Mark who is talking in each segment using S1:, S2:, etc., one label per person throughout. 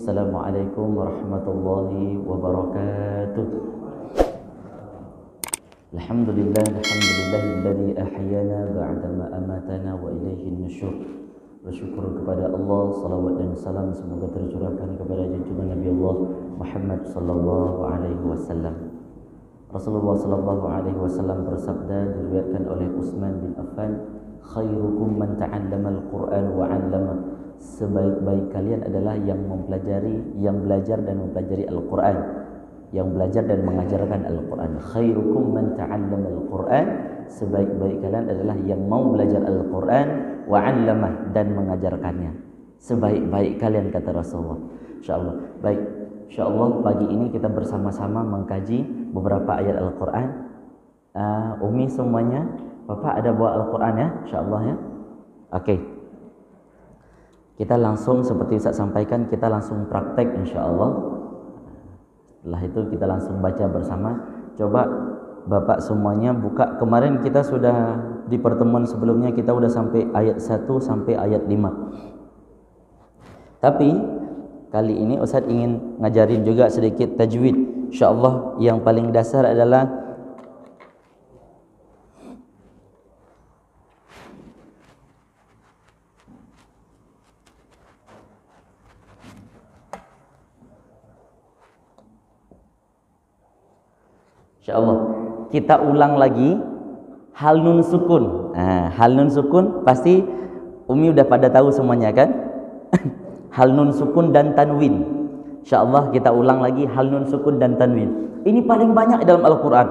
S1: Assalamualaikum warahmatullahi wabarakatuh. Alhamdulillahilladzi ahyana ba'dama amatana wa ilaihin nusyur. Bersyukur kepada Allah, salawat dan salam semoga tercurahkan kepada junjungan Nabi Allah Muhammad sallallahu alaihi wasallam. Rasulullah sallallahu alaihi wasallam bersabda, diriwayatkan oleh Utsman bin Affan, khairukum man ta'allama al-Qur'an wa 'allama. Sebaik-baik kalian adalah yang mempelajari, yang belajar dan mempelajari Al-Quran, yang belajar dan mengajarkan Al-Quran. Khairukum man ta'allama Al-Quran. Sebaik-baik kalian adalah yang mau belajar Al-Quran wa 'allamah, dan mengajarkannya. Sebaik-baik kalian, kata Rasulullah. InsyaAllah. Baik, InsyaAllah pagi ini kita bersama-sama mengkaji beberapa ayat Al-Quran. Umi semuanya, Bapak ada bawa Al-Quran ya, InsyaAllah ya. Oke. Kita langsung seperti Ustaz sampaikan, kita langsung praktek insyaAllah. Setelah itu kita langsung baca bersama. Coba Bapak semuanya buka. Kemarin kita sudah di pertemuan sebelumnya kita sudah sampai ayat 1 sampai ayat 5. Tapi kali ini Ustaz ingin ngajarin juga sedikit tajwid. InsyaAllah yang paling dasar adalah InsyaAllah kita ulang lagi hal nun sukun. Hal nun sukun pasti Umi udah pada tahu semuanya kan? Hal nun sukun dan tanwin. InsyaAllah kita ulang lagi hal nun sukun dan tanwin. Ini paling banyak dalam Al-Quran.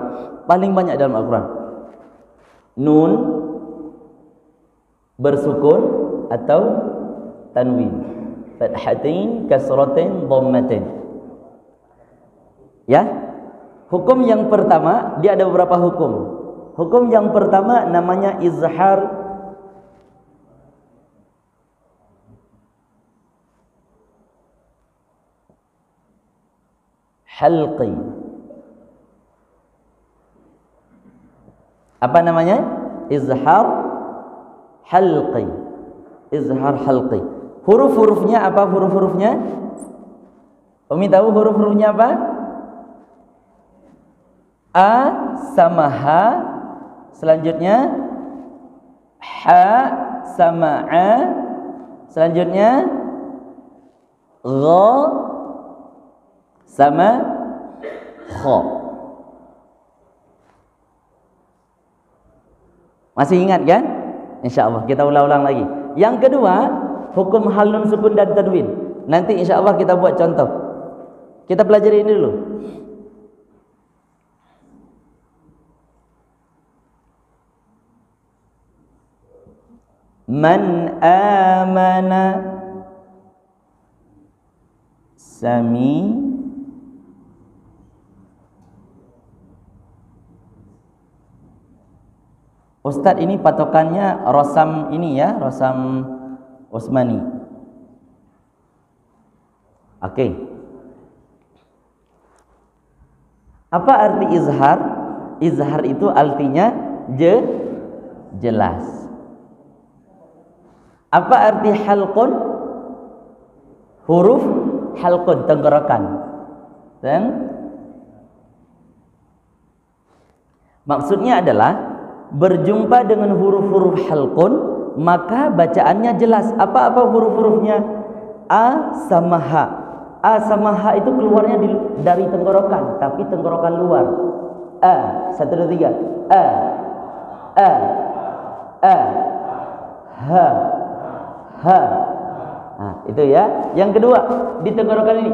S1: Paling banyak dalam Al-Quran. Nun bersukun atau tanwin. Fathatain, kasratain, dhammatain. Ya? Hukum yang pertama, dia ada beberapa hukum. Hukum yang pertama namanya izhar halqi. Apa namanya? Izhar halqi. Izhar halqi. Huruf-hurufnya apa huruf-hurufnya? Umi tahu huruf-hurufnya apa? A sama H, selanjutnya H sama A, selanjutnya Gha sama Kha. Masih ingat kan? InsyaAllah kita ulang-ulang lagi. Yang kedua, hukum hal nun sukun dan tanwin. Nanti InsyaAllah kita buat contoh. Kita pelajari ini dulu. Man amana sami Ustadz ini patokannya Rosam ini ya, Rosam Utsmani. Oke. Apa arti izhar? Izhar itu artinya jelas. Apa arti halqun? Huruf halqun, tenggorokan. Dan maksudnya adalah berjumpa dengan huruf-huruf halqun, maka bacaannya jelas. Apa-apa huruf-hurufnya? A sama H. A sama H itu keluarnya dari tenggorokan, tapi tenggorokan luar. A, 1, 2, 3. A, H. Nah, itu ya. Yang kedua di tenggorokan ini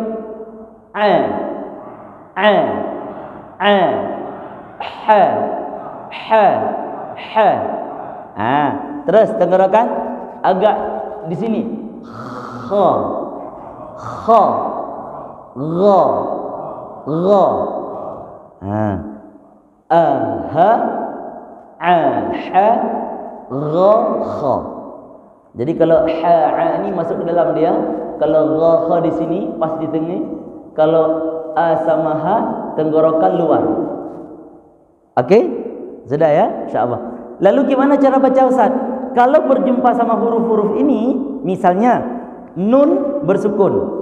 S1: terus tenggorokan agak di sini kha gha gha kha. Jadi kalau ha ini masuk ke dalam dia, kalau gha di sini pas di tengah, kalau a sama ha tenggorokan luar. Oke? Sudah ya? Insyaallah. Lalu gimana cara baca Ustaz? Kalau berjumpa sama huruf-huruf ini, misalnya nun bersukun.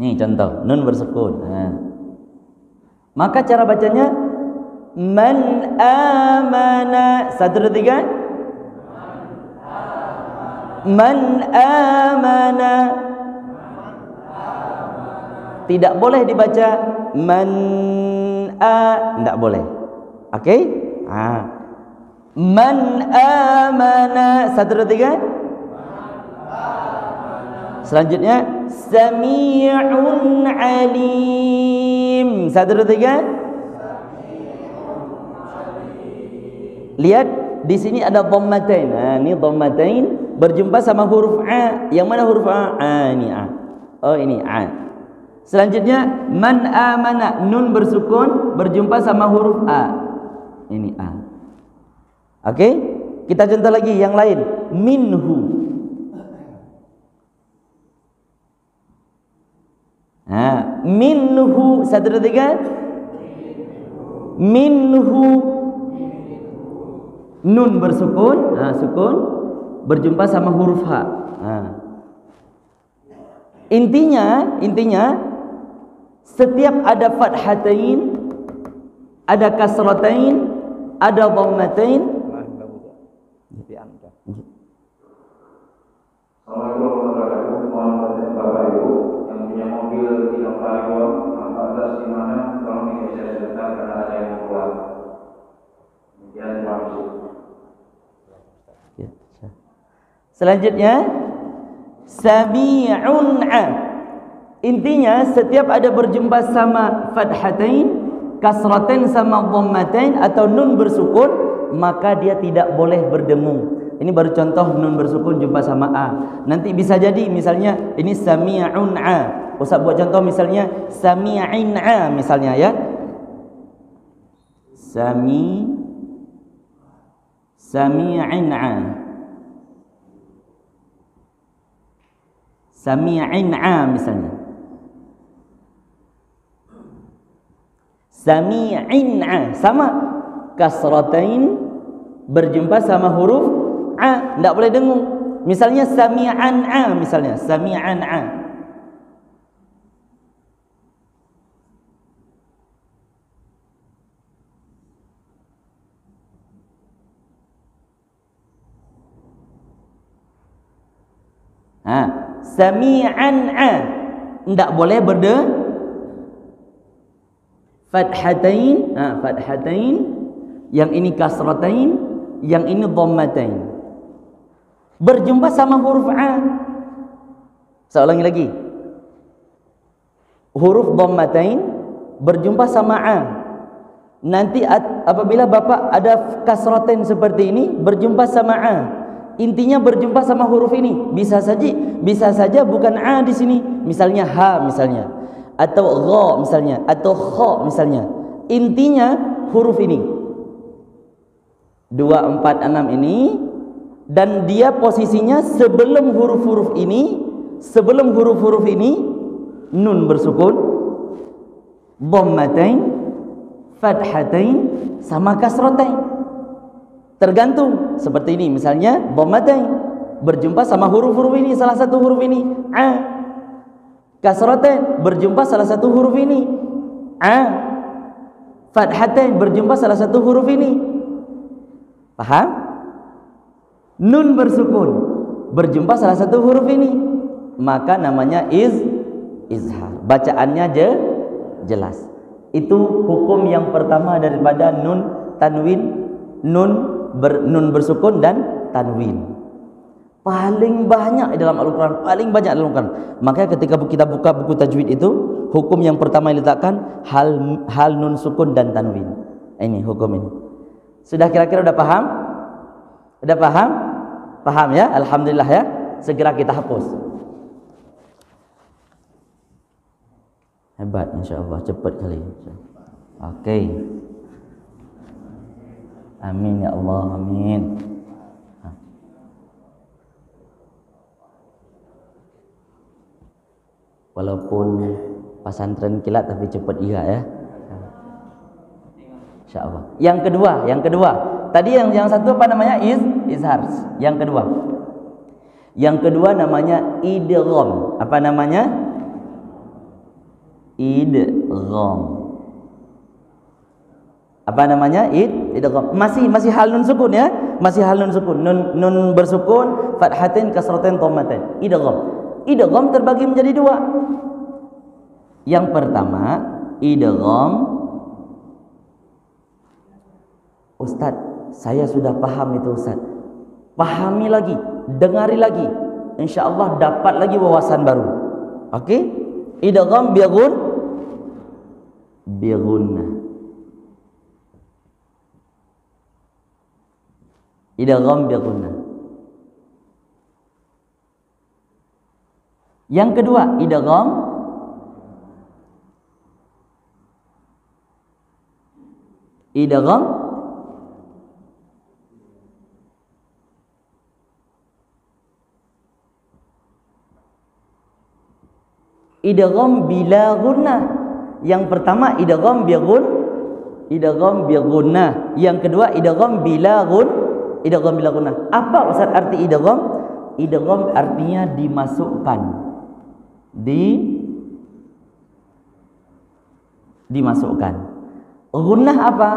S1: Nih contoh, nun bersukun. Maka cara bacanya man amana. 1, 2, 3. Man amana. Tidak boleh dibaca man tidak boleh. Oke? Man amana. 1, 2, 3. Selanjutnya sami'un alim. 1, 2, 3. Lihat di sini ada dhammatain. Ini dhammatain berjumpa sama huruf a. Yang mana huruf a? Ini a. Oh, ini a. Selanjutnya man amana, nun bersukun berjumpa sama huruf a. Ini a. Oke? Kita contoh lagi yang lain. Minhu. Minhu. 1, 2, 3. Minhu. Nun bersukun, sukun berjumpa sama huruf ha. Intinya setiap ada fathatain, ada kasratain, ada dhammatain.
S2: Assalamualaikum warahmatullahi wabarakatuh. Bapak Ibu yang punya mobil Innova Ion 14 di mana, tolong ini bisa sebentar karena ada yang mau keluar. Demikian, terima kasih.
S1: Selanjutnya sami'un a. Intinya setiap ada berjumpa sama fathatain, kasratain sama dhammatain atau nun bersukun, maka dia tidak boleh berdengung. Ini baru contoh nun bersukun jumpa sama a. Nanti bisa jadi misalnya ini sami'un a. Ustaz buat contoh misalnya sami'in a misalnya ya. Sami'in a. Sami'in a misalnya. Sami'in a sama kasratain berjumpa sama huruf a, tidak boleh dengung. Misalnya sami'an a misalnya, sami'an a. Sami'an a tidak boleh fathatain, fathatain, yang ini kasratain, yang ini dhammatain. Berjumpa sama huruf a. Saya ulangi lagi. Huruf dhammatain berjumpa sama a. Nanti apabila Bapak ada kasratain seperti ini berjumpa sama a. Intinya berjumpa sama huruf ini. Bisa saja bukan a di sini. Misalnya ha misalnya, atau gha misalnya, atau kha misalnya. Intinya huruf ini 2, 4, 6 ini, dan dia posisinya sebelum huruf-huruf ini, nun bersukun, dhammatain, fathatain sama kasratain. Tergantung seperti ini misalnya dhammatain berjumpa sama huruf-huruf ini, salah satu huruf ini a. Kasratain berjumpa salah satu huruf ini a. Fathatain berjumpa salah satu huruf ini. Paham? Nun bersukun berjumpa salah satu huruf ini, maka namanya izhar. Bacaannya jelas. Itu hukum yang pertama daripada nun tanwin, nun bersukun dan tanwin. Paling banyak dalam Al-Quran, dalam Al-Quran. Makanya ketika kita buka buku tajwid itu, hukum yang pertama yang diletakkan hal nun sukun dan tanwin. Ini hukum ini. Sudah kira-kira udah paham? Udah paham? Paham ya? Alhamdulillah ya. Segera kita hapus. Hebat insyaallah, cepat kali. Oke. Amin ya Allah, amin. Walaupun pesantren kilat tapi cepat juga ya. Insyaallah. Yang kedua. Tadi yang satu apa namanya? Izhar. Yang kedua namanya idgham. Apa namanya? idgham. Apa namanya? Idgham. Masih hal nun sukun ya. Masih hal nun sukun. Nun bersukun, fathatin, kasratin, dhammatin. Idgham. Idgham terbagi menjadi dua. Yang pertama, idgham. Ustaz, saya sudah paham itu Ustaz. Pahami lagi, dengari lagi. InsyaAllah dapat lagi wawasan baru. Oke? Idgham bigunnah. Idgham bigunnah. Yang kedua, idgham idgham bila gunnah. Yang pertama idgham bigunnah. Yang kedua idgham bila gunnah. Apa Ustaz arti idgham? Idgham artinya dimasukkan. Dimasukkan. Gunnah apa?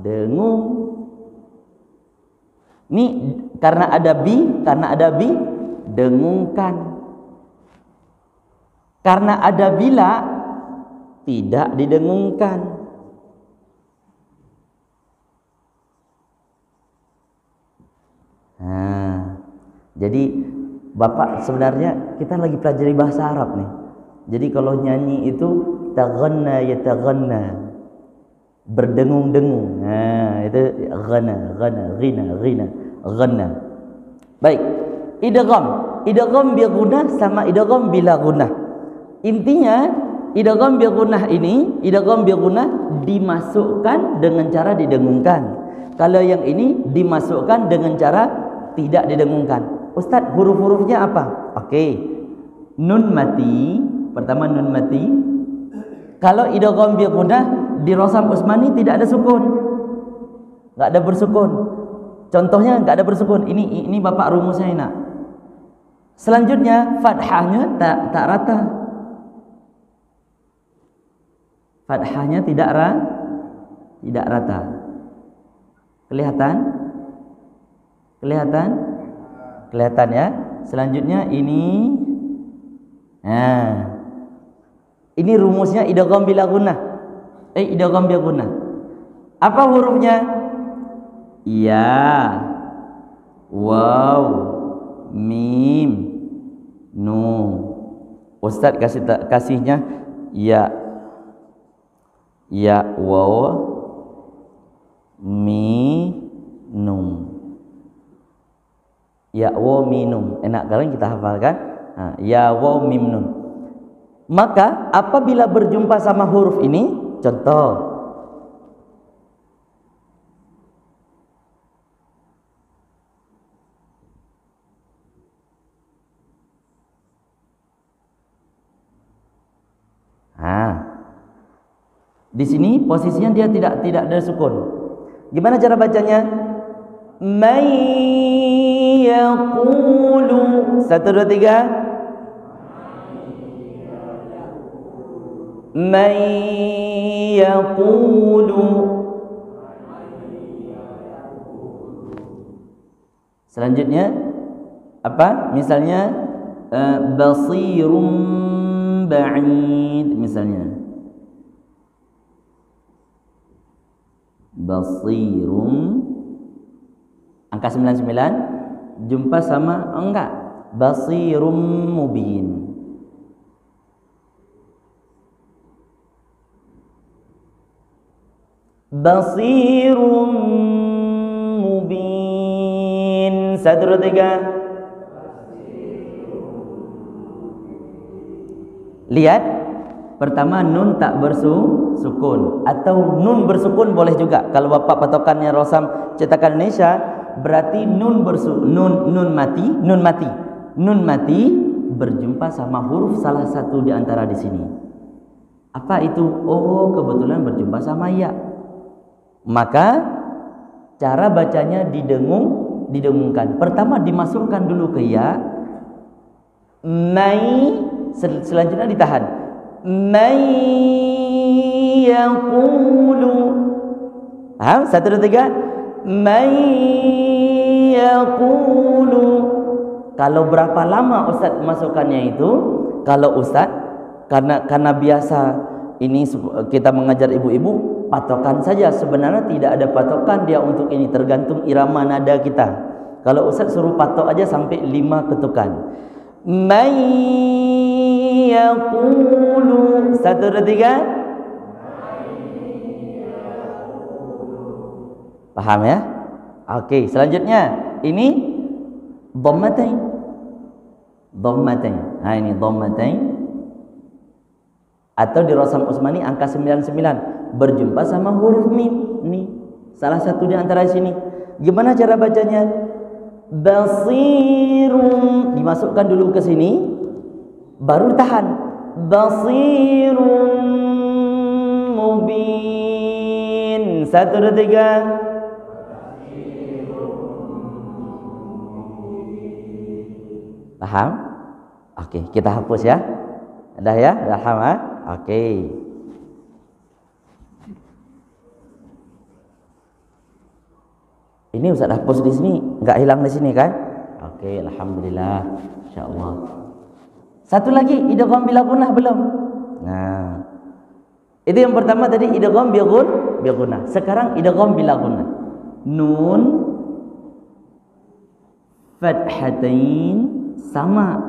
S1: Dengung. Ini karena ada bi dengungkan. Karena ada bila tidak didengungkan. Jadi Bapak sebenarnya kita lagi pelajari bahasa Arab nih. Jadi kalau nyanyi itu taghanna yataghanna, berdengung-dengung. Itu ghana. Baik. Idgham bi gunnah sama idgham bila gunnah. Intinya idgham bi gunnah ini, idgham bi gunnah dimasukkan dengan cara didengungkan. Kalau yang ini dimasukkan dengan cara tidak didengungkan. Ustaz, huruf-hurufnya apa? Oke. Nun mati, pertama nun mati. Kalau idgham bi gunnah di Rosam Usmani tidak ada sukun. Enggak ada bersukun. Contohnya enggak ada bersukun. Ini Bapak rumusnya nak. Selanjutnya fathahnya tak rata. Fathahnya tidak rata. Kelihatan ya. Selanjutnya ini. Ini rumusnya idgham bila gunnah. Idgham bila gunnah. Apa hurufnya? Ya, waw, mim, nun. Ustaz kasihnya ya, waw, minum. Ya, waw, minum. Enak kalian kita hafalkan. Ya, waw, mim, nun. Maka apabila berjumpa sama huruf ini, contoh di sini posisinya dia tidak ada sukun. Gimana cara bacanya? May yaqulu. 1 2 3. May yaqulu. Selanjutnya apa? Misalnya basirum ba'id misalnya. Basirum angka 99 jumpa sama enggak basirum mubin. Basirum mubin. 1 2 3. Lihat pertama nun tak bersukun atau nun bersukun boleh juga. Kalau Bapak patokannya Rosam Cetakan Indonesia berarti nun mati berjumpa sama huruf salah satu di antara di sini. Apa itu? Oh, kebetulan berjumpa sama ya. Maka cara bacanya didengungkan. Pertama dimasukkan dulu ke ya. Mai, selanjutnya ditahan. man yaqulu. Paham? 1, 2, 3. Man yaqulu. Kalau berapa lama Ustaz masukkannya itu? Kalau Ustaz karena biasa ini kita mengajar ibu-ibu, patokan saja. Sebenarnya tidak ada patokan dia untuk ini, tergantung irama nada kita. Kalau Ustaz suruh patok aja sampai 5 ketukan. Man yaqulu. 1, 2, 3. Paham ya? Okey, selanjutnya ini dhammatain. Dhammatain. Ha, ini dhammatain. Atau di Rasam Utsmani angka 99 berjumpa sama huruf mim. Ini salah satu di antara sini. Gimana cara bacanya? Basirun, dimasukkan dulu ke sini, baru tahan. Basirun mubin. 1, 2, 3. Paham? Okey, kita hapus ya. Dah ya? Dah paham ha? Okey. Ini Ustaz hapus di sini, enggak hilang di sini kan? Okey, alhamdulillah. Insya-Allah. Satu lagi, idgham bila gunnah belum? Nah. Itu yang pertama tadi idgham bi gunnah. Sekarang idgham bila gunnah. Nun fathatain. Sama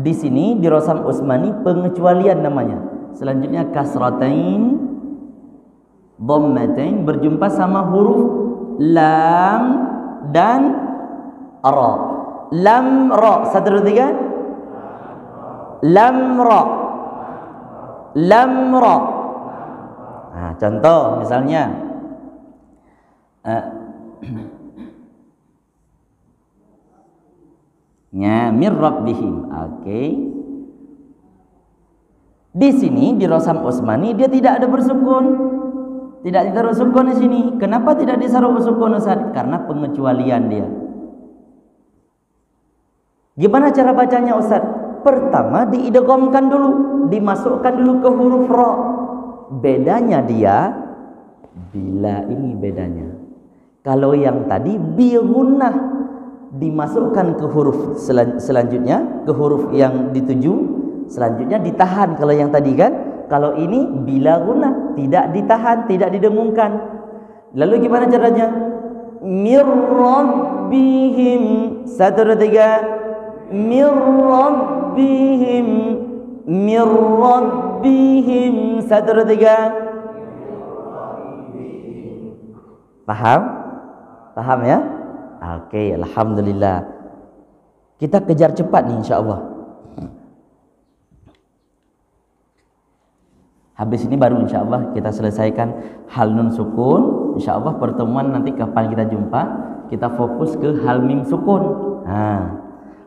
S1: di sini di Rasam Utsmani pengecualian namanya. Selanjutnya kasratain, dhammatain berjumpa sama huruf lam dan ra. Lam ra. 1, 2, 3. Lam ra. Lam ra. Nah, contoh misalnya min rabbihim. Okey. Di sini di Rasam Utsmani dia tidak ada bersukun. Tidak ditaruh sukun di sini. Kenapa tidak ditaruh sukun Ustaz? Karena pengecualian dia. Gimana cara bacanya Ustaz? Pertama diidghamkan dulu, dimasukkan dulu ke huruf ra. Bedanya dia bila ini bedanya. Kalau yang tadi bi gunnah dimasukkan ke huruf selanjutnya, ke huruf yang dituju, selanjutnya ditahan. Kalau yang tadi kan, kalau ini bila gunnah, tidak ditahan, tidak didengungkan. Lalu gimana caranya? Mir rabbihim. 1, 2, 3. Mir rabbihim. Mir rabbihim. 1, 2, 3. Paham? Paham ya? Okey, alhamdulillah. Kita kejar cepat nih insya-Allah. Habis ini baru insya-Allah kita selesaikan hal nun sukun. Insya-Allah pertemuan nanti kapan kita jumpa, kita fokus ke hal mim sukun.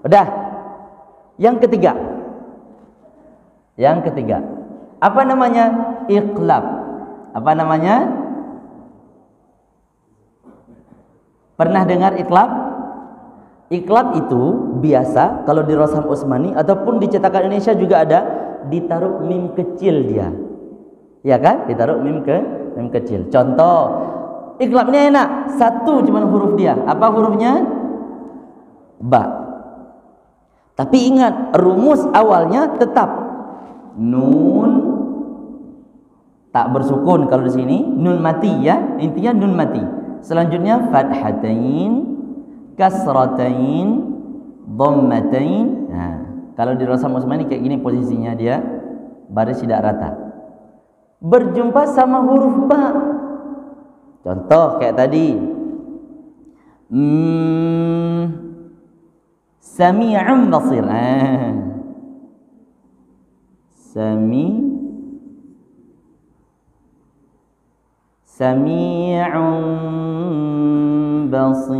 S1: Udah. Yang ketiga. Yang ketiga. Apa namanya? Iqlab. Apa namanya? Pernah dengar iqlab? Iqlab itu biasa kalau di Rasam Utsmani ataupun di cetakan Indonesia juga ada, ditaruh mim kecil dia. Ya kan? Ditaruh mim kecil. Contoh, iqlabnya enak. Satu cuman huruf dia. Apa hurufnya? Ba. Tapi ingat, rumus awalnya tetap nun tak bersukun kalau di sini, nun mati ya. Intinya nun mati. Selanjutnya fathatain, kasratain, dhammatain. Nah, kalau di Rasam Utsmani kayak gini posisinya dia, baris tidak rata. Berjumpa sama huruf ba. Contoh kayak tadi. Sami'un basir. Sami'un basir.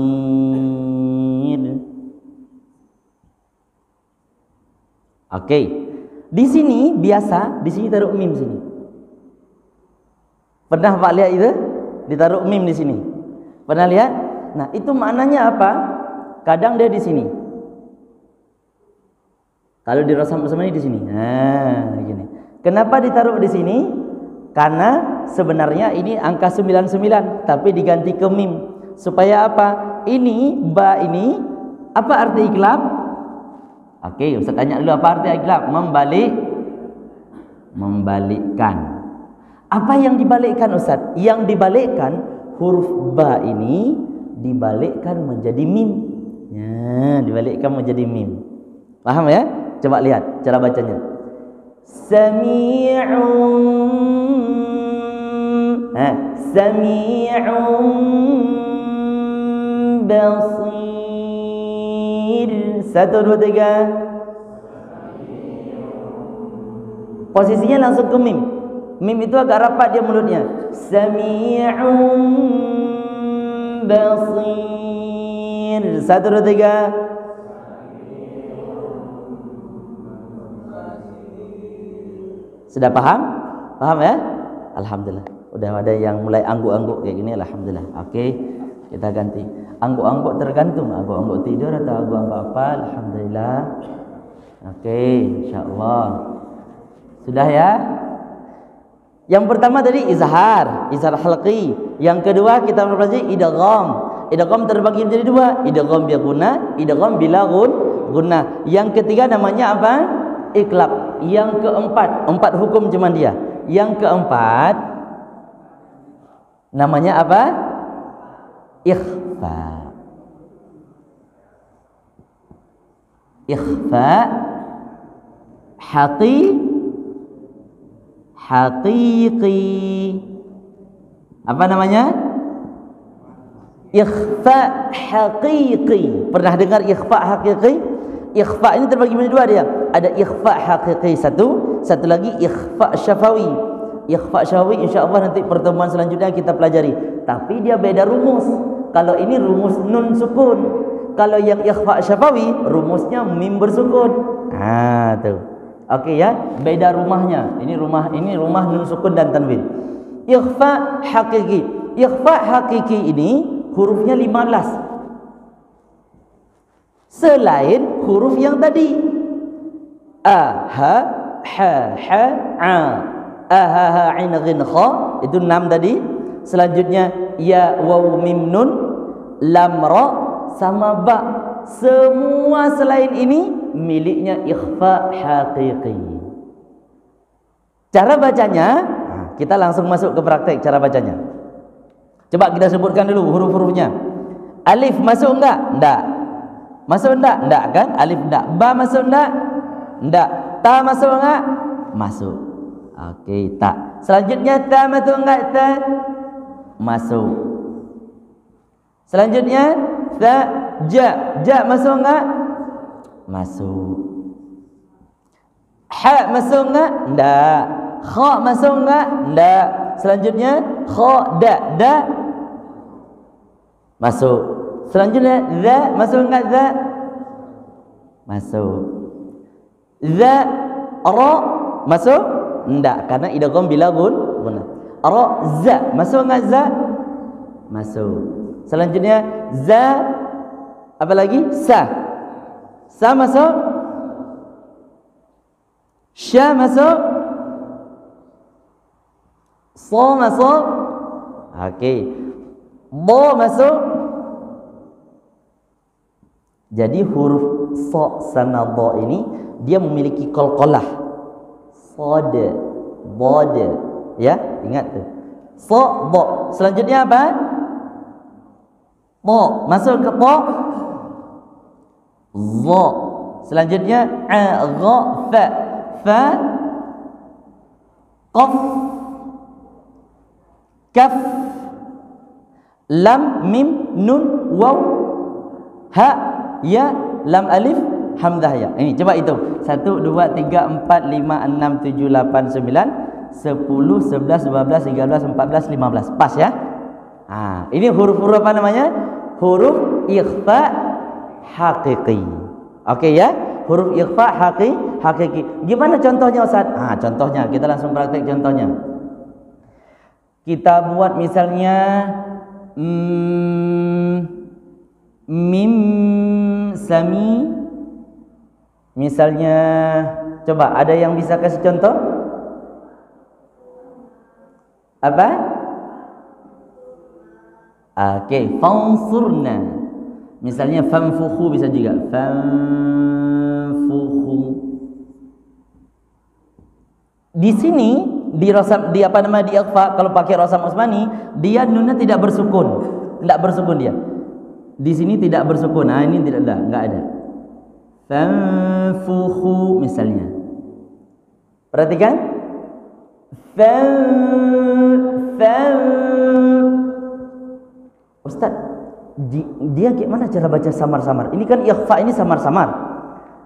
S1: Okey. Di sini biasa, di sini taruh mim sini. Pernah Pak lihat itu? Ditaruh mim di sini. Pernah lihat? Nah, itu maknanya apa? Kadang dia di sini. Kalau di Rasam Utsmani di sini. Nah, gini. Kenapa ditaruh di sini? Karena sebenarnya ini angka 99 tapi diganti ke mim. Supaya apa? Ini ba ini apa arti iklab? Oke, Ustaz tanya dulu apa arti iklab? Membalikkan. Apa yang dibalikkan Ustaz? Yang dibalikkan huruf ba ini dibalikkan menjadi mim. Ya, dibalikkan menjadi mim. Paham ya? Coba lihat cara bacanya. Sami'un basir. 1, 2, 3. Posisinya langsung ke mim. Mim itu agak rapat dia mulutnya. Sami'un basir. 1, 2, 3. Sudah paham? Paham ya? Alhamdulillah. Udah ada yang mulai angguk-angguk kayak gini, alhamdulillah. Oke, kita ganti. Angguk-angguk tergantung, angguk-angguk tidur atau angguk-angguk apa? Alhamdulillah. Oke, insyaallah. Sudah ya? Yang pertama tadi izhar halqi. Yang kedua kita mempelajari idgham. Idgham terbagi menjadi dua, idgham bi gunnah, idgham bila gunnah. Yang ketiga namanya apa? Iklab. Yang keempat, 4 hukum cuma dia. Yang keempat namanya apa? Ikhfa. Ikhfa haqiqi. Apa namanya? Ikhfa haqiqi. Pernah dengar ikhfa haqiqi? Ikhfa ini terbagi menjadi dua dia. Ada ikhfa haqiqi satu lagi ikhfa syafawi. Ikhfa syafawi insya-Allah nanti pertemuan selanjutnya kita pelajari. Tapi dia beda rumus. Kalau ini rumus nun sukun. Kalau yang ikhfa syafawi rumusnya mim bersukun. Tuh. Oke ya, beda rumahnya. Ini rumah nun sukun dan tanwin. Ikhfa haqiqi. Ikhfa haqiqi ini hurufnya 15. Selain huruf yang tadi a, ha, ha, ha, a, ha, ha, ain, ghin, kha, itu 6 tadi. Selanjutnya ya, waw, mim, nun, lam, ra, sama ba. Semua selain ini miliknya ikhfa haqiqi. Cara bacanya, kita langsung masuk ke praktek cara bacanya. Coba kita sebutkan dulu huruf-hurufnya. Alif masuk enggak? Enggak. Masuk enggak? Enggak kan? Alif enggak. Ba masuk enggak? Enggak. Ta masuk enggak? Masuk. Oke, ta. Selanjutnya ta masuk enggak? Ta masuk. Selanjutnya ta, ja. Ja masuk enggak? Masuk. Ha masuk enggak? Enggak. Kha masuk enggak? Enggak. Selanjutnya kha, da. Da masuk. Selanjutnya za masuk enggak? Za masuk. Za, ra masuk? Enggak, karena idgham bila gunnah. Ra, za masuk enggak? Za masuk. Selanjutnya za, apa lagi? Sa. Sa masuk? Sya masuk? Sa masuk? Oke. Ba masuk? Jadi huruf sa sama dha ini dia memiliki qalqalah. Sad, dad. Ya, ingat tu. Sa, dha. Selanjutnya apa? Ta. Masuk ke ta? Dha. Selanjutnya a, gha, fa. Fa, qaf, kaf, lam, mim, nun, waw, ha, ya, lam, alif, hamzah, ya. Ini coba hitung. 1, 2, 3, 4, 5, 6, 7, 8, 9, 10, 11, 12, 13, 14, 15. Pas ya? Ini huruf-huruf apa namanya? Huruf ikhfa haqiqi. Oke ya? Huruf ikhfa haqiqi. Gimana contohnya Ustaz? Contohnya kita langsung praktek contohnya. Kita buat misalnya mim sami. Misalnya, coba ada yang bisa kasih contoh? Apa? Okey, fansurna. Misalnya fanfukhu bisa juga. Fanfukhu. Di sini di rasam, di apa nama, di ikhfa, kalau pakai rasam Utsmani, dia nunnya tidak bersukun. Tidak bersukun dia. Di sini tidak bersukun. Nah, ini tidak ada, enggak ada. Fanfukhu misalnya. Perhatikan. Ustaz, dia gimana cara baca samar-samar? Ini kan ikhfa, ini samar-samar.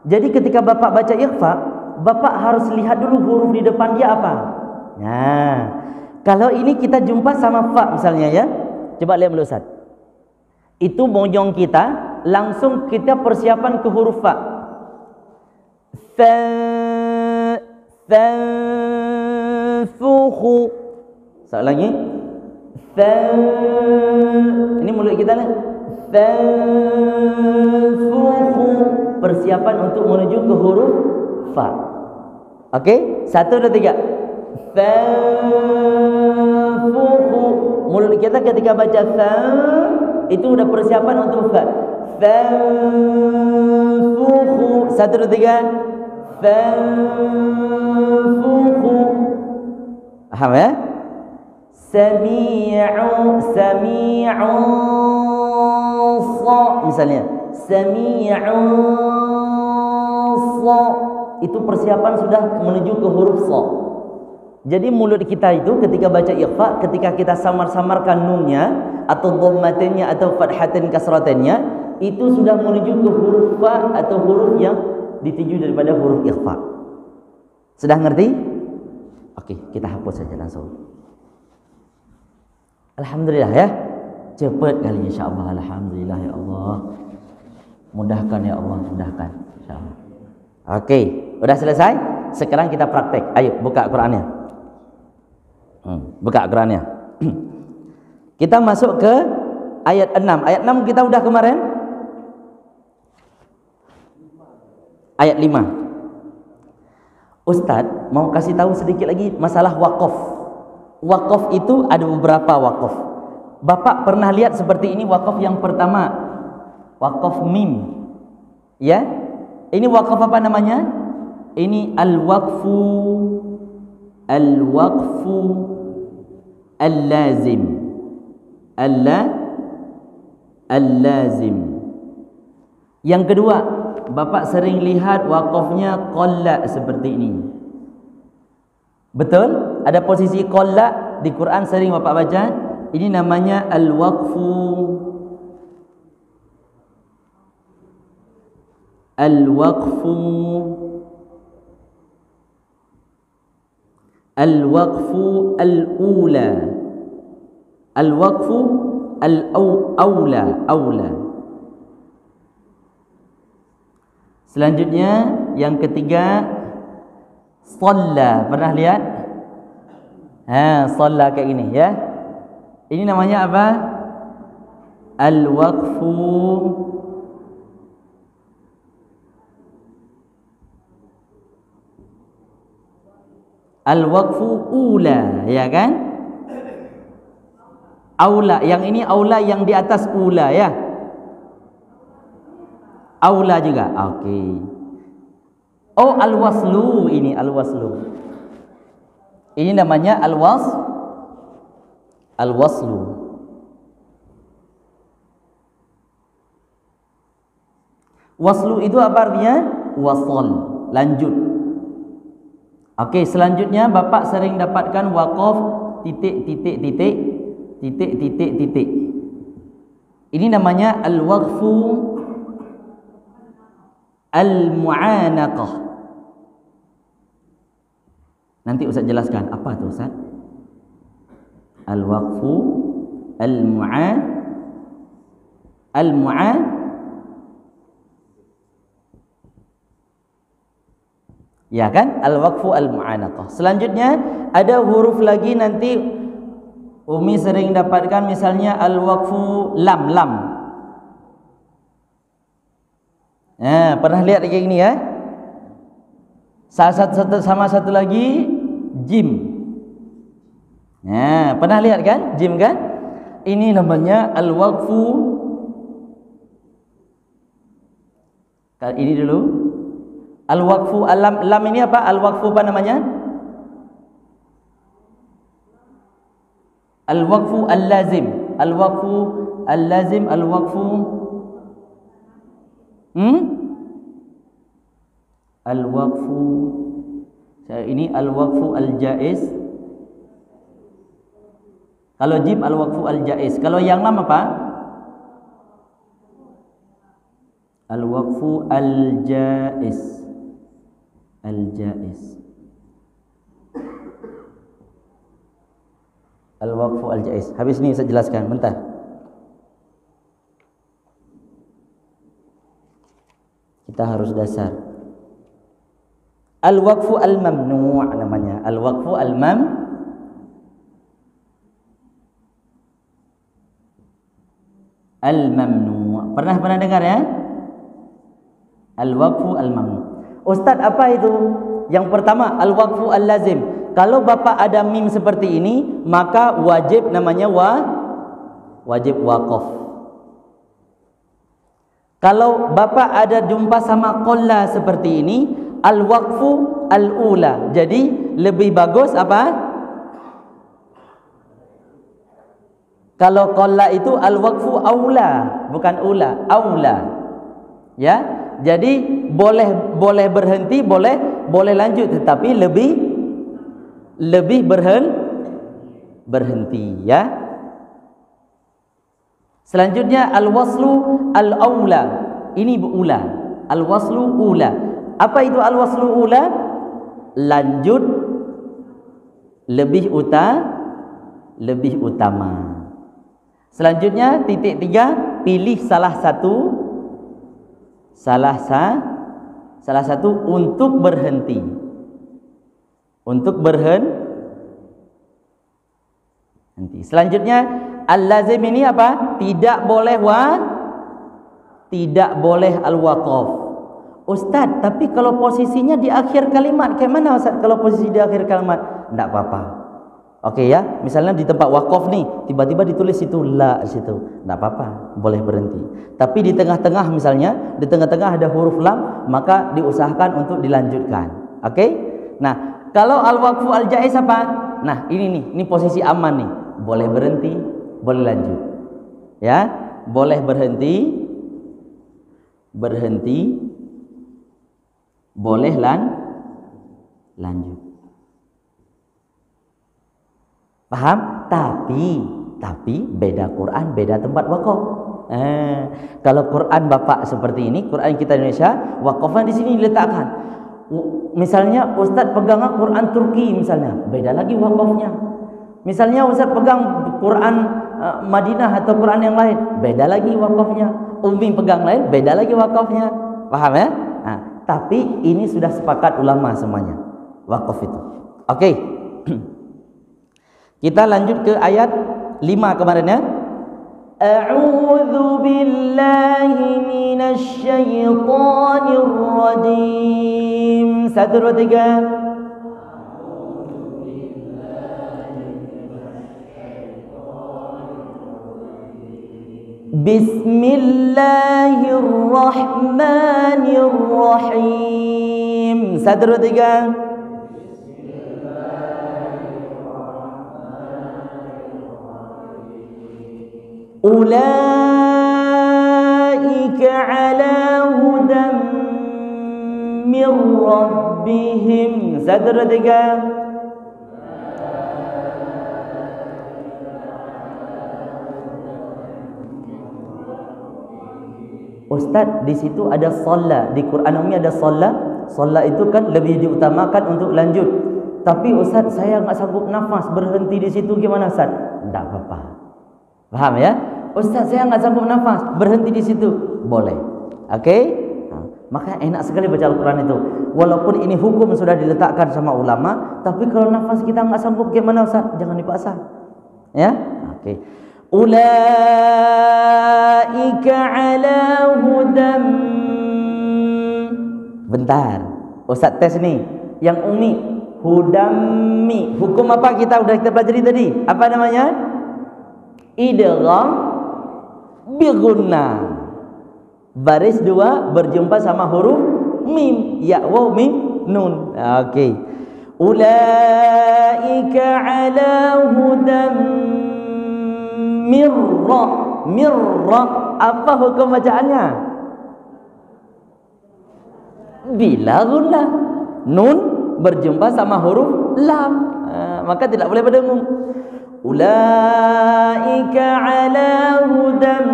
S1: Jadi ketika Bapak baca ikhfa, Bapak harus lihat dulu huruf di depan dia apa. Nah, kalau ini kita jumpa sama fa misalnya ya. Coba lihat dulu Ustaz. Itu mojong kita, langsung kita persiapan ke huruf fa. Fanfukhu. Sekali lagi. Ini mulut kita nih. Fanfukhu. Persiapan untuk menuju ke huruf fa. Okey? 1, 2, 3. Fanfukhu. Mulut kita ketika baca fa itu udah persiapan untuk fa. Fanfukhu. 1, 2, 3. Fanfukhu. Paham ya? Sami'u sa misalnya. Sami'u sa. Itu persiapan sudah menuju ke huruf sa. Jadi mulut kita itu ketika baca ikhfa, ketika kita samar-samarkan nunnya atau dhammatannya atau fathatin kasratannya, itu sudah menuju ke huruf fa atau huruf yang dituju daripada huruf ikhfa. Sudah ngerti? Okey, kita hapus saja langsung. Alhamdulillah ya. Cepat kali insya-Allah. Alhamdulillah ya Allah. Mudahkan ya Allah, mudahkan insya-Allah. Okey, sudah selesai? Sekarang kita praktek. Ayo buka Qurannya. Buka Qurannya. Kita masuk ke ayat 6. Ayat 6 kita udah kemarin. Ayat 5. Ustaz mau kasih tahu sedikit lagi masalah wakaf. Wakaf itu ada beberapa wakaf. Bapak pernah lihat seperti ini wakaf yang pertama. Wakaf mim. Ya? Ini wakaf apa namanya? Ini al-waqfu al-lazim. Al-lazim. Yang kedua, Bapak sering lihat wakafnya qalla seperti ini. Betul? Ada posisi qalla di Quran sering Bapak baca. Ini namanya al-waqfu al-waqfu al-waqfu al-ula. Al-waqfu al-aula, aula. Selanjutnya yang ketiga shalla. Pernah lihat? Shalla kayak gini ya. Ini namanya apa? Al-waqfu al-waqfu ula, ya kan? Aula, yang ini aula yang di atas ula ya. Aula juga. Okey. Oh, al-waslu, ini al-waslu. Ini namanya al-waslu. Waslu itu apa artinya? Wasal, lanjut. Okey, selanjutnya Bapak sering dapatkan waqaf titik. Ini namanya al-waqfu al-mu'anaqah. Nanti Ustaz jelaskan apa itu Ustaz. Al-waqfu ya kan? Al-waqfu al-mu'anaqah. Selanjutnya ada huruf lagi nanti Umi sering dapatkan misalnya al-waqfu lam. Pernah lihat kayak gini ya? Sama satu lagi jim. Nah, pernah lihat kan? Jim kan? Ini namanya al-waqfu. Ini dulu. Al-waqfu lam ini apa? Al-waqfu apa namanya? Al-waqfu al-lazim. Al-waqfu al-lazim, al-waqfu al-waqfu ini al-waqfu al-jaiz. Kalau jim al-waqfu al-jaiz. Kalau yang lam apa? Al-waqfu al-jaiz. Al-jaiz. Al-waqfu al-jaiz. Habis ni saya jelaskan bentar. Kita harus dasar. Al-waqfu al-mamnu' namanya. Al-waqfu al-mamnu'. Pernah dengar ya? Al-waqfu al-mamnu'. Ustaz, apa itu? Yang pertama, al-waqfu al-lazim. Kalau Bapak ada mim seperti ini, maka wajib namanya wajib waqaf. Kalau Bapak ada jumpa sama qalla seperti ini, al-waqfu al-ula. Jadi lebih bagus apa? Kalau qalla itu al-waqfu aula, bukan ula, aula. Ya. Jadi boleh berhenti, boleh lanjut, tetapi lebih berhenti ya. Selanjutnya al-waslu al-aula. Ini ula. Al-waslu ula. Apa itu al-waslu ula? Lanjut lebih utama. Selanjutnya titik 3, pilih salah satu untuk berhenti. Selanjutnya al-lazim ini apa? Tidak boleh al-waqaf. Ustaz, tapi kalau posisinya di akhir kalimat, kayak mana Ustaz kalau posisi di akhir kalimat? Enggak apa-apa. Oke ya, misalnya di tempat waqaf nih, tiba-tiba ditulis situ la situ, enggak apa-apa, boleh berhenti. Tapi di tengah-tengah misalnya, di tengah-tengah ada huruf lam, maka diusahakan untuk dilanjutkan. Oke? Nah, kalau al-waqfu al-jaiz apa? Nah, ini posisi aman nih. Boleh berhenti, boleh lanjut. Ya, boleh berhenti, boleh lanjut. Paham? Tapi beda Quran, beda tempat wakaf. Kalau Quran Bapak seperti ini, Quran kita Indonesia, wakafnya di sini diletakkan. Misalnya Ustaz pegang Quran Turki misalnya, beda lagi wakafnya. Misalnya Ustaz pegang Quran Madinah atau Quran yang lain, beda lagi wakafnya. Umi pegang lain, beda lagi wakafnya. Paham ya? Nah, tapi ini sudah sepakat ulama semuanya, wakaf itu. Oke. Kita lanjut ke ayat 5 kemarin ya. A'udzu billahi minasy syaithanir rajim. 1 2 3. Bismillahirrahmanirrahim. 1 2 3. Ulaika ala hudan min rabbihim. 1 2 3. Ustaz, di situ ada solat. Di Quran Umi ada solat. Solat itu kan lebih diutamakan untuk lanjut. Tapi Ustaz, saya enggak sanggup nafas, berhenti di situ gimana Ustaz? Enggak apa-apa. Paham ya? Ustaz, saya enggak sanggup nafas, berhenti di situ. Boleh. Oke? Maka enak sekali baca Al-Quran itu. Walaupun ini hukum sudah diletakkan sama ulama, tapi kalau nafas kita enggak sanggup gimana Ustaz? Jangan dipaksa. Ya? Oke. Ulaika ala hudam. Bentar, Ustaz tes nih. Yang Umi hudammi. Hukum apa kita pelajari tadi? Apa namanya? Idgham bi gunnah. Baris dua berjumpa sama huruf mim, ya waw mim nun. Okey. Ulaika ala hudam mirra. Apa hukum bacaannya? Bila gunnah. Nun berjumpa sama huruf lam, maka tidak boleh berdengung. Ulaika ala hudam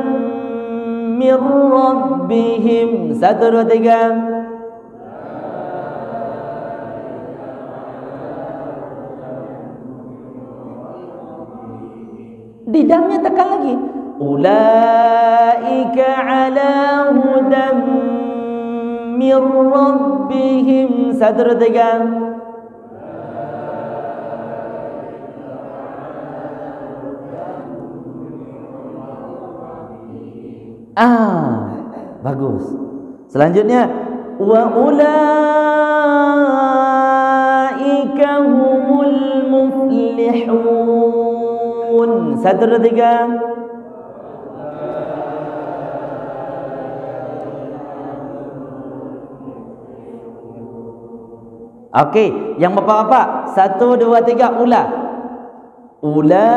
S1: min rabbihim. 1, 2, 3. Di damnya tekan lagi. Ulaika ala hudam min rabbihim. 1, 2, 3. Bagus. Selanjutnya wa ulaika humul muflihun. 1, 2, 3. Okey, yang bapak-bapak 1, 2, 3 ulah. Ulaika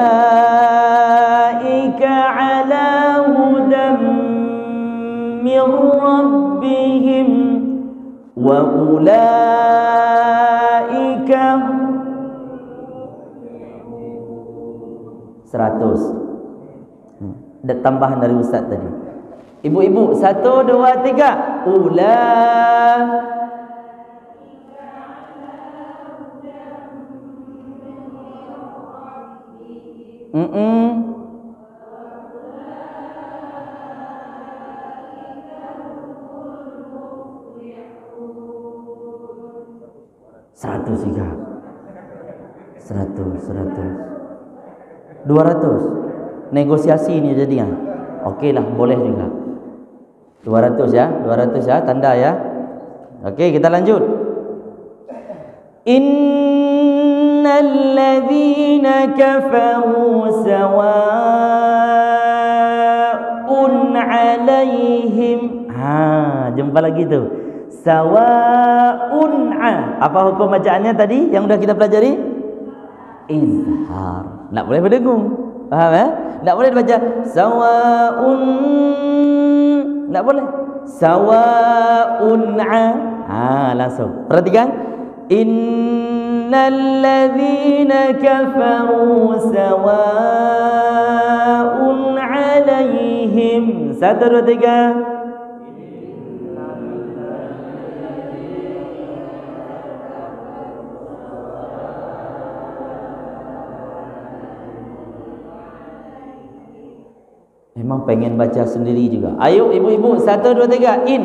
S1: ala hudam min rabbihim wa ulaika 100. Ada tambahan dari ustaz tadi. Ibu-ibu 1, 2, 3 ulah. Seratus 200 negosiasi ini jadinya. Okey lah, boleh juga 200 ya, 200 ya, tanda ya. Okey, kita lanjut. Innal ladzina kafaru sawa'un 'alaihim. Jumpa lagi tu. Sawa'un. Apa hukum bacaannya tadi yang sudah kita pelajari? Izhar. Tak boleh berdengung. Faham ya? Tak boleh baca sawa'un. Tak boleh. Sawa'un. Langsung. Perhatikan. Innal ladzina kafaru sawa'un 'alaihim. 1, 2, 3. Memang pengen baca sendiri juga. Ayo ibu-ibu 1, 2, 3 in.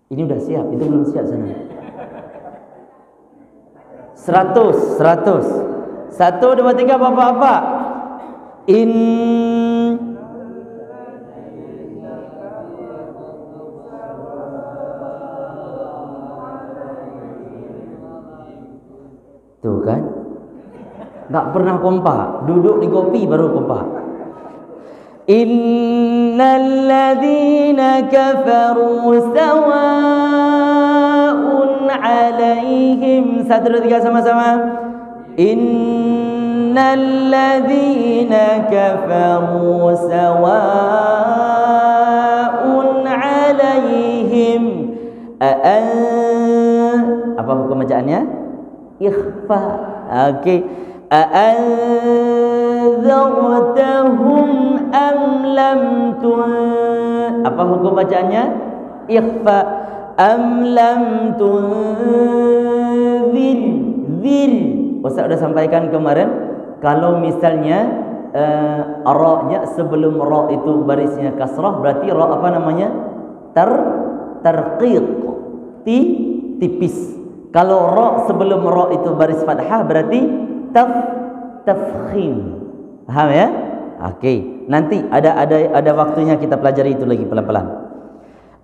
S1: Ini udah siap, itu belum siap sana. 100. 1, 2, 3 bapak-bapak. In. Tuh kan, tak pernah kompak. Duduk di kopi baru kompak. Innal ladzina kafaru sawa'un 'alaihim. 1, 2, 3 sama-sama. Innal ladzina kafaru sawa'un 'alaihim. Apa hukum bacaannya? Ikhfa. Okey. A'anzartahum am lam tun. Apa hukum bacaannya? Ikhfa. Am lam tunzir. Ustaz sudah sampaikan kemarin, kalau misalnya ra-nya sebelum ra itu barisnya kasrah, berarti ra apa namanya? Tarqiq. Tipis. Kalau ra sebelum ra itu baris fathah, berarti tafkhim. Paham ya? Okey. Nanti ada waktunya kita pelajari itu lagi pelan-pelan.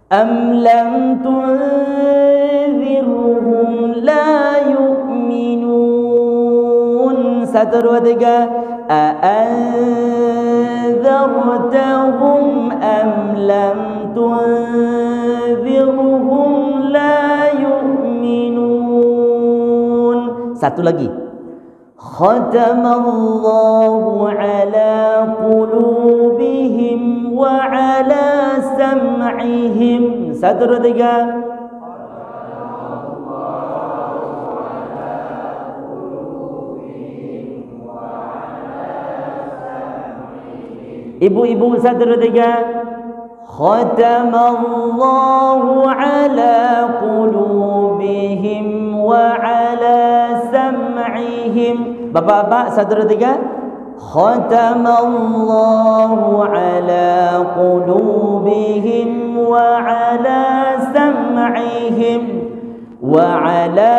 S1: Am lam tunzirhum la yu'minun. 1, 2, 3. A'anzartahum am lam tunzirhum la yu'minun. Satu lagi. Khatamallahu ala qulubihim wa ala sam'ihim. 1, 2, 3. Ibu-ibu 1, 2, 3. Khatamallahu ala qulubihim wa ala sam'ihim. Bapak-bapak 1, 2, 3. Khatamallahu ala qulubihim wa ala sam'ihim wa ala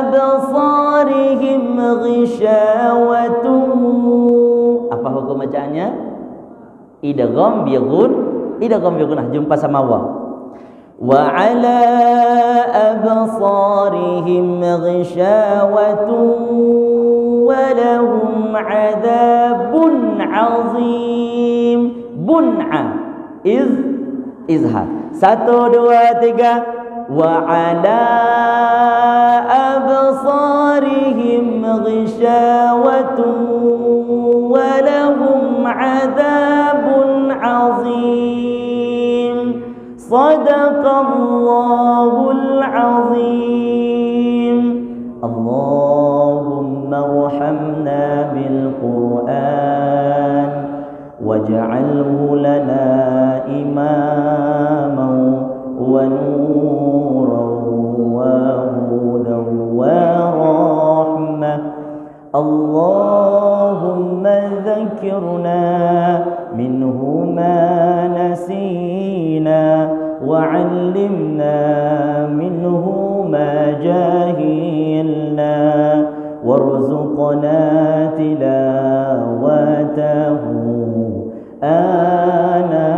S1: absarihim ghishawatun. Apa hukum bacaannya? Idgham bi gunnah, jumpa sama waw. Wa ala absarihim ghishawatun wa lahum 'adzabun 'azim. Bun'a izhar. 1, 2, 3. Wa ala absarihim ghishawatun wa lahum 'adzabun 'azim. Sadaqallahul 'azim. Allahumma arhamna bil Qur'an waj'alhu lana imaman wa nuran wa hudan wa rahmah. Allahumma dhakkirna minhu ma nasina wa 'allimna minhu ma jahilna warzuqna tilawatahu ana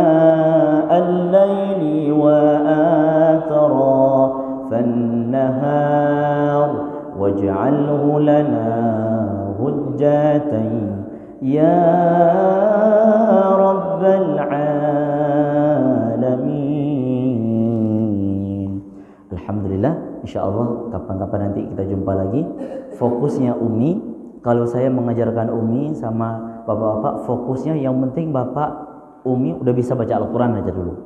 S1: al-layli wa atrafan nahar waj'alhu lana hujjatan ya rabbal alamin. Alhamdulillah, insyaallah kapan-kapan nanti kita jumpa lagi. Fokusnya Umi, kalau saya mengajarkan Umi sama bapak-bapak, fokusnya yang penting bapak Umi udah bisa baca Al-Quran aja dulu.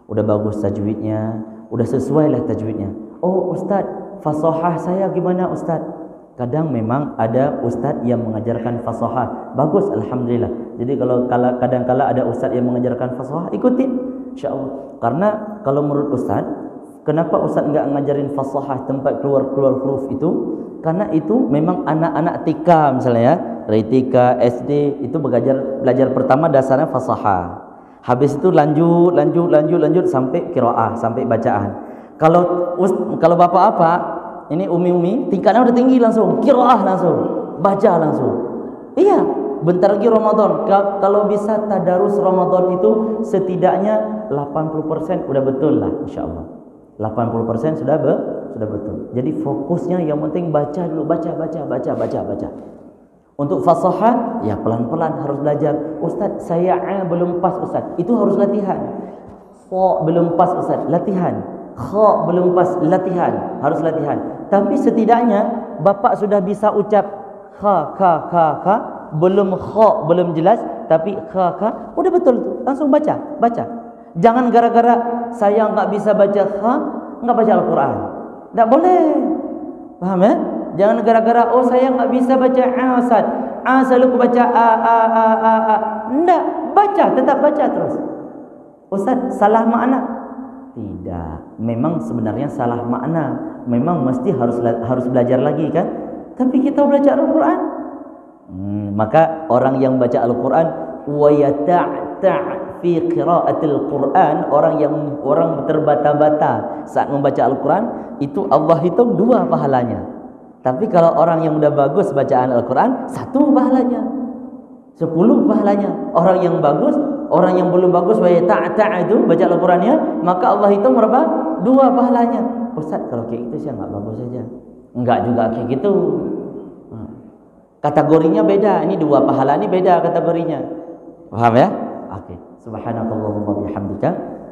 S1: Udah bagus tajwidnya, udah sesuai lah tajwidnya. Oh Ustaz, fasahah saya gimana Ustaz? Kadang memang ada Ustaz yang mengajarkan fasahah, bagus alhamdulillah. Jadi kalau kadang-kala ada Ustaz yang mengajarkan fasahah, ikutin insyaallah. Karena kalau menurut Ustaz, kenapa Ustaz enggak ngajarin fasahah tempat keluar huruf itu? Karena itu memang anak-anak TK misalnya ya, dari TK, SD itu belajar pertama dasarnya fasahah. Habis itu lanjut sampai qiraah, sampai bacaan. Kalau bapak apa? Ini umi tingkatnya udah tinggi langsung, qiraah langsung, baca langsung. Iya, bentar lagi Ramadan. Kalau bisa tadarus Ramadan itu setidaknya 80% udah betul lah insyaallah. 80% sudah betul. Jadi fokusnya yang penting baca dulu, baca. Untuk fasahah ya pelan-pelan harus belajar. Ustaz, saya belum pas Ustaz. Itu harus latihan. Fa belum pas Ustaz, latihan. Kha belum pas, latihan, harus latihan. Tapi setidaknya bapak sudah bisa ucap kha, belum kha belum jelas, tapi kha udah betul tuh, langsung baca. Jangan gara-gara saya enggak bisa baca kha, enggak baca Al-Qur'an. Enggak boleh. Paham ya? Jangan gara-gara oh saya enggak bisa baca Ustaz. Selalu baca a. Enggak, tetap baca terus. Ustaz, salah makna. Tidak, memang sebenarnya salah makna. Memang mesti harus belajar lagi kan? Tapi kita belajar Al-Qur'an. Maka orang yang baca Al-Qur'an wa yata' fi qira'atil Qur'an, orang terbata-bata saat membaca Al-Qur'an, itu Allah hitung 2 pahalanya. Tapi kalau orang yang udah bagus bacaan Al-Quran, 1 pahalanya, 10 pahalanya. Orang yang bagus, orang yang belum bagus itu baca Al-Qurannya, maka Allah hitung berapa? 2 pahalanya. Ustaz, kalau kayak gitu saya nggak bagus saja. Enggak juga kayak gitu. Kategorinya beda. Ini 2 pahala ini beda kategorinya. Paham ya? Oke. Subhanakallahumma bihamdika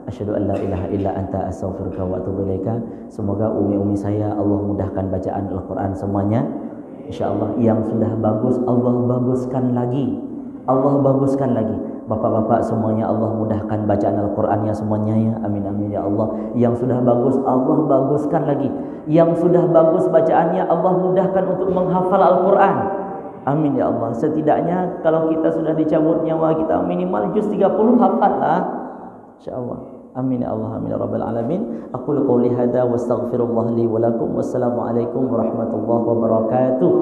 S1: asyhadu an la ilaha illa anta astaghfiruka wa atubu ilaika. Semoga umi-umi saya Allah mudahkan bacaan Al-Qur'an semuanya. Insyaallah yang sudah bagus Allah baguskan lagi. Allah baguskan lagi. Bapak-bapak semuanya Allah mudahkan bacaan Al-Qur'annya semuanya ya. Amin amin ya Allah. Yang sudah bagus Allah baguskan lagi. Yang sudah bagus bacaannya Allah mudahkan untuk menghafal Al-Qur'an. Amin ya Allah. Setidaknya kalau kita sudah dicabut nyawa kita minimal juz 30 hafal lah. Insyaallah. Amin ya Allah. Amin ya rabbal alamin. Aqulu qouli hadza wa astaghfirullah li wa lakum. Wassalamu alaikum warahmatullahi wabarakatuh.